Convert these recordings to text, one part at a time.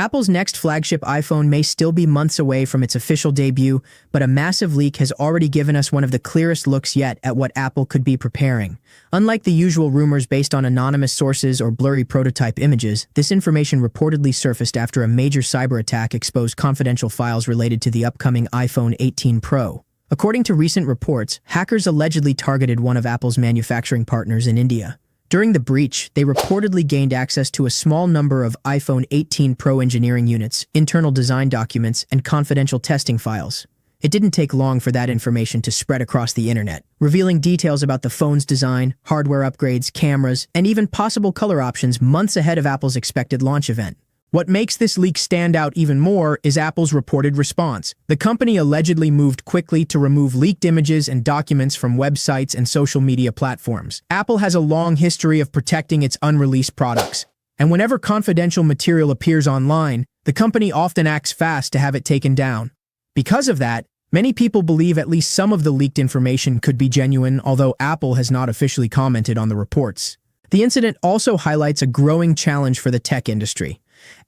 Apple's next flagship iPhone may still be months away from its official debut, but a massive leak has already given us one of the clearest looks yet at what Apple could be preparing. Unlike the usual rumors based on anonymous sources or blurry prototype images, this information reportedly surfaced after a major cyberattack exposed confidential files related to the upcoming iPhone 18 Pro. According to recent reports, hackers allegedly targeted one of Apple's manufacturing partners in India. During the breach, they reportedly gained access to a small number of iPhone 18 Pro engineering units, internal design documents, and confidential testing files. It didn't take long for that information to spread across the internet, revealing details about the phone's design, hardware upgrades, cameras, and even possible color options months ahead of Apple's expected launch event. What makes this leak stand out even more is Apple's reported response. The company allegedly moved quickly to remove leaked images and documents from websites and social media platforms. Apple has a long history of protecting its unreleased products, and whenever confidential material appears online, the company often acts fast to have it taken down. Because of that, many people believe at least some of the leaked information could be genuine, although Apple has not officially commented on the reports. The incident also highlights a growing challenge for the tech industry.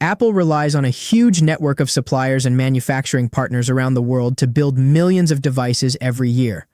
Apple relies on a huge network of suppliers and manufacturing partners around the world to build millions of devices every year.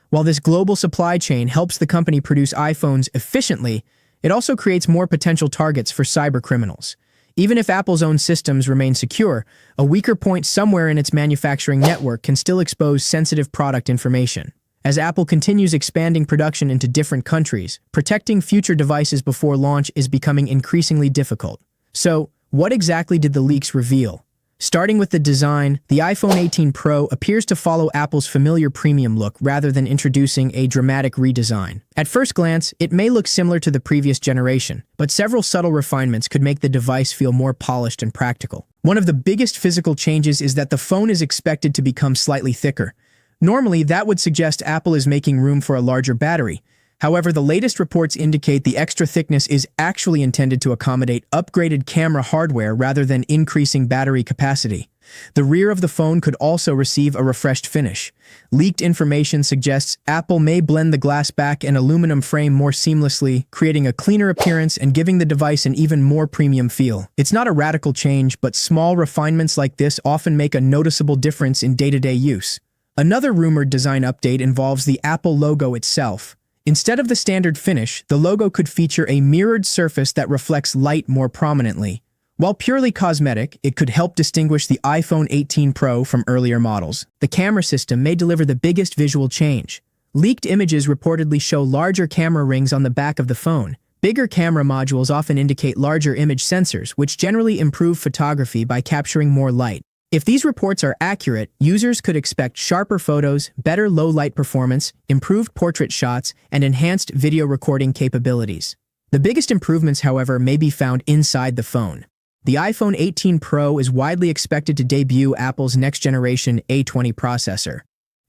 While this global supply chain helps the company produce iPhones efficiently, it also creates more potential targets for cybercriminals. Even if Apple's own systems remain secure, a weaker point somewhere in its manufacturing network can still expose sensitive product information. As Apple continues expanding production into different countries, protecting future devices before launch is becoming increasingly difficult. So, what exactly did the leaks reveal? Starting with the design, the iPhone 18 Pro appears to follow Apple's familiar premium look rather than introducing a dramatic redesign. At first glance, it may look similar to the previous generation, but several subtle refinements could make the device feel more polished and practical. One of the biggest physical changes is that the phone is expected to become slightly thicker. Normally, that would suggest Apple is making room for a larger battery. However, the latest reports indicate the extra thickness is actually intended to accommodate upgraded camera hardware rather than increasing battery capacity. The rear of the phone could also receive a refreshed finish. Leaked information suggests Apple may blend the glass back and aluminum frame more seamlessly, creating a cleaner appearance and giving the device an even more premium feel. It's not a radical change, but small refinements like this often make a noticeable difference in day-to-day use. Another rumored design update involves the Apple logo itself. Instead of the standard finish, the logo could feature a mirrored surface that reflects light more prominently. While purely cosmetic, it could help distinguish the iPhone 18 Pro from earlier models. The camera system may deliver the biggest visual change. Leaked images reportedly show larger camera rings on the back of the phone. Bigger camera modules often indicate larger image sensors, which generally improve photography by capturing more light. If these reports are accurate, users could expect sharper photos, better low-light performance, improved portrait shots, and enhanced video recording capabilities. The biggest improvements, however, may be found inside the phone. The iPhone 18 Pro is widely expected to debut Apple's next-generation A20 processor.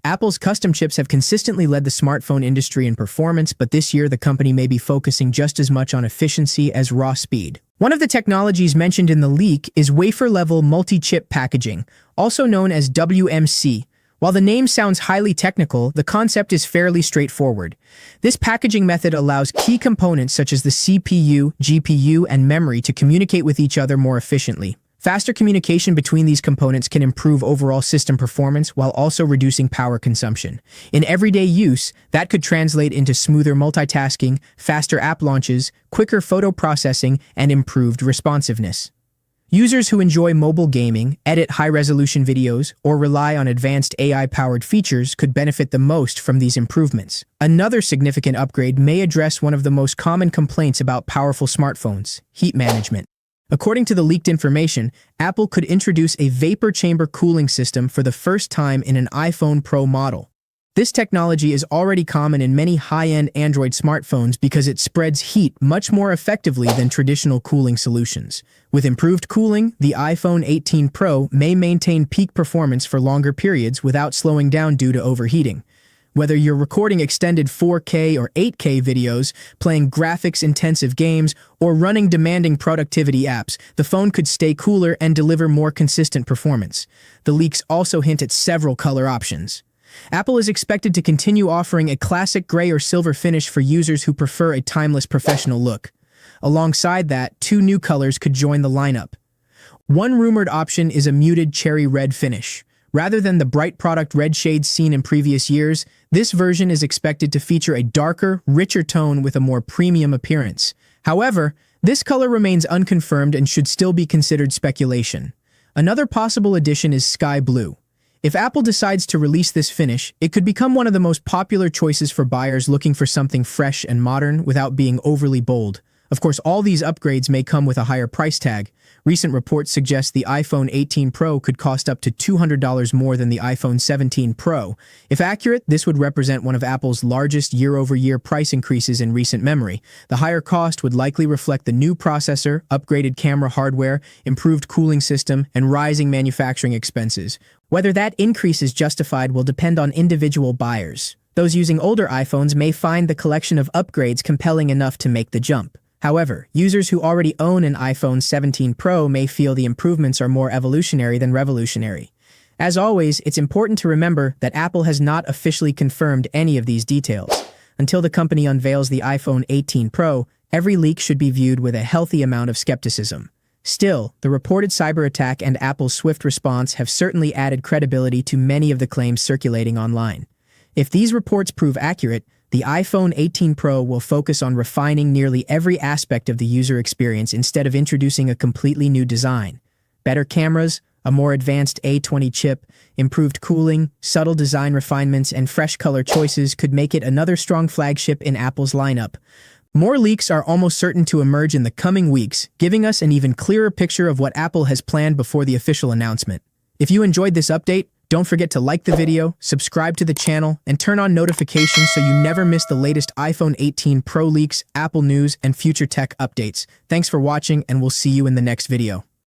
Apple's custom chips have consistently led the smartphone industry in performance, but this year the company may be focusing just as much on efficiency as raw speed. One of the technologies mentioned in the leak is wafer-level multi-chip packaging, also known as WMC. While the name sounds highly technical, the concept is fairly straightforward. This packaging method allows key components such as the CPU, GPU, and memory to communicate with each other more efficiently. Faster communication between these components can improve overall system performance while also reducing power consumption. In everyday use, that could translate into smoother multitasking, faster app launches, quicker photo processing, and improved responsiveness. Users who enjoy mobile gaming, edit high-resolution videos, or rely on advanced AI-powered features could benefit the most from these improvements. Another significant upgrade may address one of the most common complaints about powerful smartphones: heat management. According to the leaked information, Apple could introduce a vapor chamber cooling system for the first time in an iPhone Pro model. This technology is already common in many high-end Android smartphones because it spreads heat much more effectively than traditional cooling solutions. With improved cooling, the iPhone 18 Pro may maintain peak performance for longer periods without slowing down due to overheating. Whether you're recording extended 4K or 8K videos, playing graphics-intensive games, or running demanding productivity apps, the phone could stay cooler and deliver more consistent performance. The leaks also hint at several color options. Apple is expected to continue offering a classic gray or silver finish for users who prefer a timeless professional look. Alongside that, two new colors could join the lineup. One rumored option is a muted cherry red finish. Rather than the bright product red shades seen in previous years, this version is expected to feature a darker, richer tone with a more premium appearance. However, this color remains unconfirmed and should still be considered speculation. Another possible addition is sky blue. If Apple decides to release this finish, it could become one of the most popular choices for buyers looking for something fresh and modern without being overly bold. Of course, all these upgrades may come with a higher price tag. Recent reports suggest the iPhone 18 Pro could cost up to $200 more than the iPhone 17 Pro. If accurate, this would represent one of Apple's largest year-over-year price increases in recent memory. The higher cost would likely reflect the new processor, upgraded camera hardware, improved cooling system, and rising manufacturing expenses. Whether that increase is justified will depend on individual buyers. Those using older iPhones may find the collection of upgrades compelling enough to make the jump. However, users who already own an iPhone 17 Pro may feel the improvements are more evolutionary than revolutionary. As always, it's important to remember that Apple has not officially confirmed any of these details. Until the company unveils the iPhone 18 Pro, every leak should be viewed with a healthy amount of skepticism. Still, the reported cyberattack and Apple's swift response have certainly added credibility to many of the claims circulating online. If these reports prove accurate, the iPhone 18 Pro will focus on refining nearly every aspect of the user experience instead of introducing a completely new design. Better cameras, a more advanced A20 chip, improved cooling, subtle design refinements, and fresh color choices could make it another strong flagship in Apple's lineup. More leaks are almost certain to emerge in the coming weeks, giving us an even clearer picture of what Apple has planned before the official announcement. If you enjoyed this update, don't forget to like the video, subscribe to the channel, and turn on notifications so you never miss the latest iPhone 18 Pro leaks, Apple news, and future tech updates. Thanks for watching, and we'll see you in the next video.